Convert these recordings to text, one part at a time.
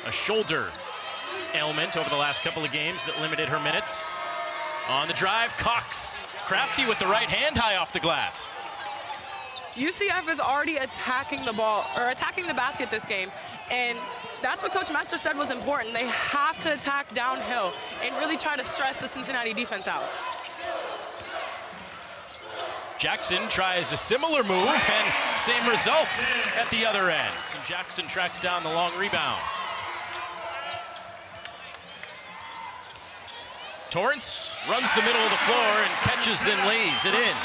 a shoulder ailment over the last couple of games that limited her minutes. On the drive, Cox, crafty with the right hand high off the glass. UCF is already attacking the ball, or attacking the basket this game, and that's what Coach Messer said was important. They have to attack downhill and really try to stress the Cincinnati defense out. Jackson tries a similar move, and same results at the other end. And Jackson tracks down the long rebound. Torrance runs the middle of the floor and catches, then lays it in.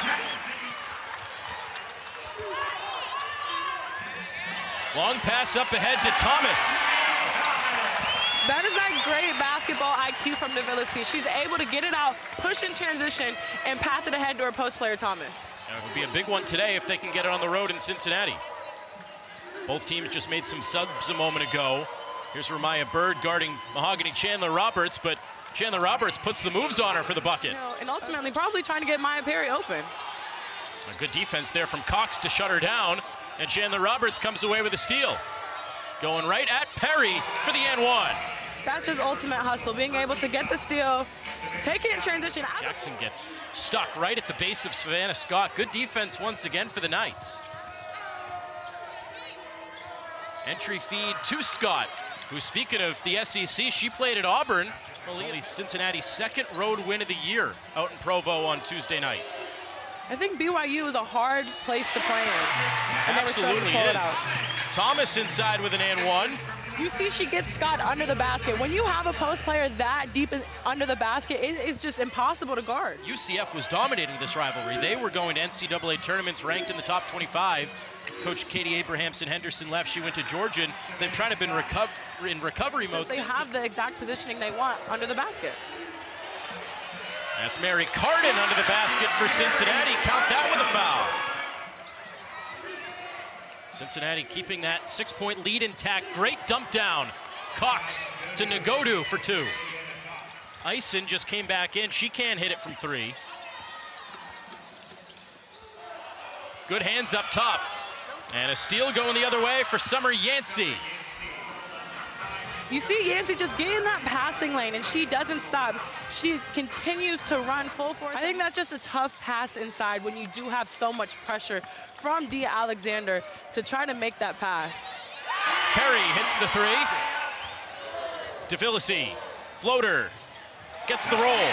Long pass up ahead to Thomas. That is that great basketball IQ from Devilisi. She's able to get it out, push in transition, and pass it ahead to her post player, Thomas. It would be a big one today if they can get it on the road in Cincinnati. Both teams just made some subs a moment ago. Here's Ramaya Bird guarding Mahogany Chandler Roberts, but Chandler Roberts puts the moves on her for the bucket. And ultimately probably trying to get Maya Perry open. A good defense there from Cox to shut her down, and Chandler Roberts comes away with a steal. Going right at Perry for the and one. That's just ultimate hustle, being able to get the steal, take it in transition. Jackson gets stuck right at the base of Savannah Scott. Good defense once again for the Knights. Entry feed to Scott, who, speaking of the SEC, she played at Auburn. Only Cincinnati's second road win of the year out in Provo on Tuesday night. I think BYU is a hard place to play in. Absolutely it is. Thomas inside with an and one. You see she gets Scott under the basket. When you have a post player that deep under the basket, it is just impossible to guard. UCF was dominating this rivalry. They were going to NCAA tournaments ranked in the top 25. Coach Katie Abrahamson-Henderson left. She went to Georgia. And they've kind of been in recovery mode. They have the exact positioning they want under the basket. That's Mary Carden under the basket for Cincinnati. Count that with a foul. Cincinnati keeping that 6-point lead intact. Great dump down. Cox to Ngodu for two. Eisen just came back in. She can't hit it from three. Good hands up top. And a steal going the other way for Summer Yancey. You see Yancey just getting that passing lane, and she doesn't stop. She continues to run full force. I think that's just a tough pass inside when you do have so much pressure from Dia Alexander to try to make that pass. Perry hits the three. Devilisi, floater, gets the roll.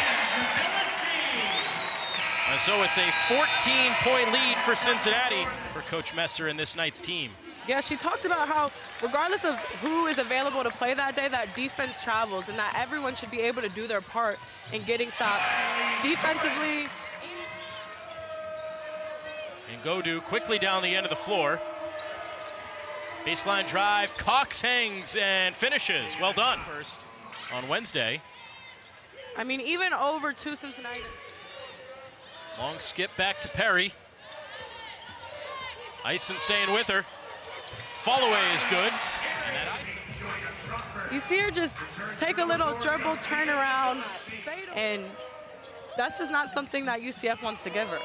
And so it's a 14-point lead for Cincinnati for Coach Messer and this Knights team. Yeah, she talked about how regardless of who is available to play that day, that defense travels and that everyone should be able to do their part in getting stops. Defensively. And Ngodu quickly down the end of the floor. Baseline drive, Cox hangs and finishes. Well done. First on Wednesday. I mean, even over to Cincinnati. Long skip back to Perry. Eisen staying with her. Follow away is good. You see her just take a little dribble, turn around, and that's just not something that UCF wants to give her.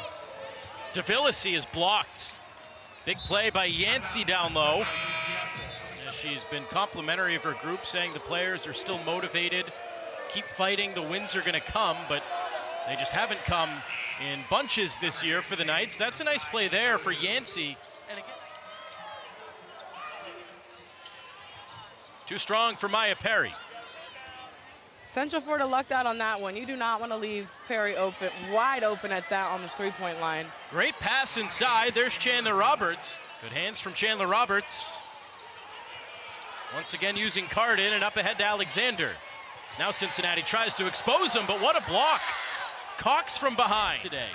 Devilisi is blocked. Big play by Yancey down low. She's been complimentary of her group, saying the players are still motivated, keep fighting, the wins are going to come, but they just haven't come in bunches this year for the Knights. That's a nice play there for Yancey. And again, too strong for Maya Perry. Central Florida lucked out on that one. You do not want to leave Perry open, wide open at that on the three-point line. Great pass inside. There's Chandler Roberts. Good hands from Chandler Roberts. Once again using Carden and up ahead to Alexander. Now Cincinnati tries to expose him, but what a block. Cox from behind today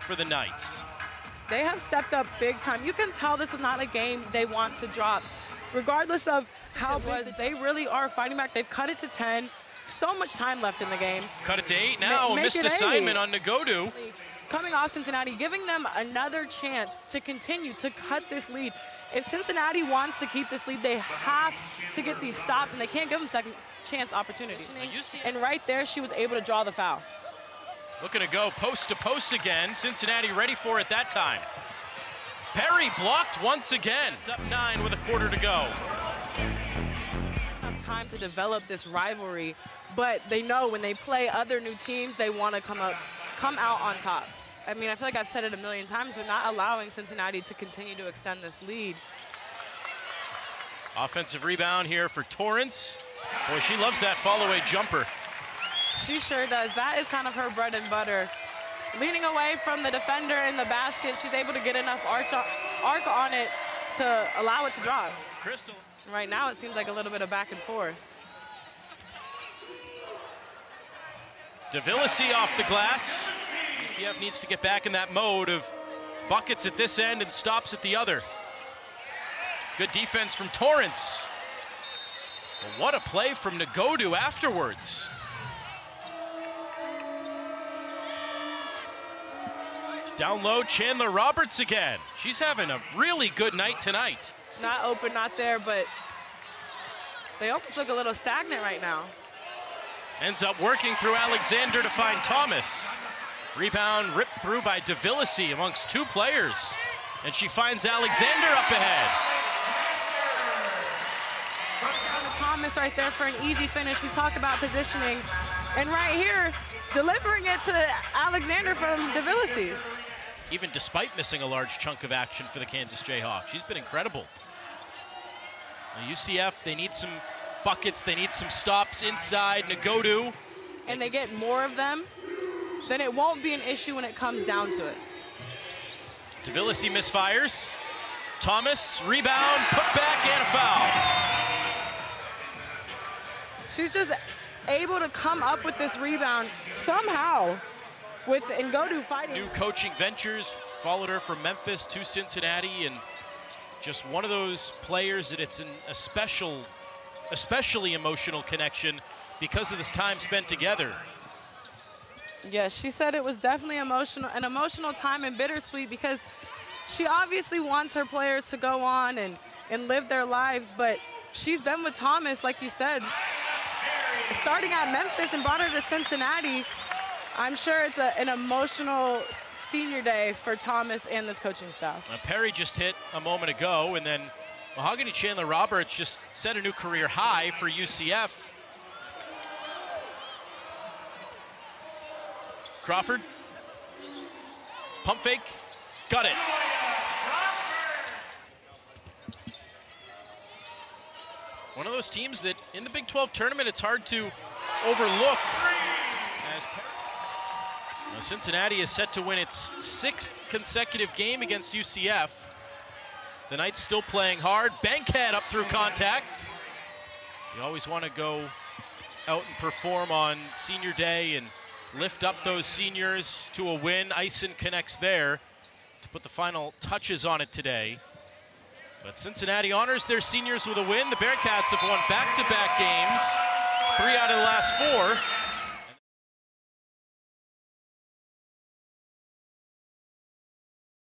for the Knights. They have stepped up big time. You can tell this is not a game they want to drop. Regardless of how it was, they really are fighting back. They've cut it to 10. So much time left in the game. Cut it to 8 now. Missed assignment on Ngodu. Coming off Cincinnati, giving them another chance to continue to cut this lead. If Cincinnati wants to keep this lead, they have to get these stops, and they can't give them second chance opportunities. And right there, she was able to draw the foul. Looking to go post to post again. Cincinnati ready for it that time. Perry blocked once again. It's up 9 with a quarter to go. time to develop this rivalry, but they know when they play other new teams, they want to come out on top. I mean, I feel like I've said it a million times, but not allowing Cincinnati to continue to extend this lead. Offensive rebound here for Torrance. Boy, she loves that fall-away jumper. She sure does. That is kind of her bread and butter. Leaning away from the defender in the basket, she's able to get enough arc on it to allow it to drop. Crystal. Right now, it seems like a little bit of back and forth. DeVillesi off the glass. UCF needs to get back in that mode of buckets at this end and stops at the other. Good defense from Torrance. But what a play from Nagodu afterwards. Down low, Chandler Roberts again. She's having a really good night tonight. Not open, not there, but they almost look a little stagnant right now. Ends up working through Alexander to find Thomas. Rebound ripped through by DeVillesi amongst two players. And she finds Alexander up ahead. Thomas right there for an easy finish. We talk about positioning. And right here, delivering it to Alexander from DeVillesi's. Even despite missing a large chunk of action for the Kansas Jayhawks. She's been incredible. Now UCF, they need some buckets, they need some stops inside. Nagodu. And they get more of them, then it won't be an issue when it comes down to it. DeVillesi misfires. Thomas, rebound, put back, and a foul. She's just able to come up with this rebound somehow with Ngodu fighting. New coaching ventures, followed her from Memphis to Cincinnati, and just one of those players that it's especially emotional connection because of this time spent together. Yes, she said it was definitely an emotional time and bittersweet because she obviously wants her players to go on and live their lives, but she's been with Thomas, like you said, starting at Memphis and brought her to Cincinnati. I'm sure it's an emotional senior day for Thomas and this coaching staff. Perry just hit a moment ago, and then Mahogany Chandler Roberts just set a new career high for UCF. Crawford, pump fake, got it. One of those teams that in the Big 12 tournament it's hard to overlook. As Cincinnati is set to win its 6th consecutive game against UCF. The Knights still playing hard. Bankhead up through contact. You always want to go out and perform on senior day and lift up those seniors to a win. Eisen connects there to put the final touches on it today. But Cincinnati honors their seniors with a win. The Bearcats have won back-to-back games, 3 out of the last 4.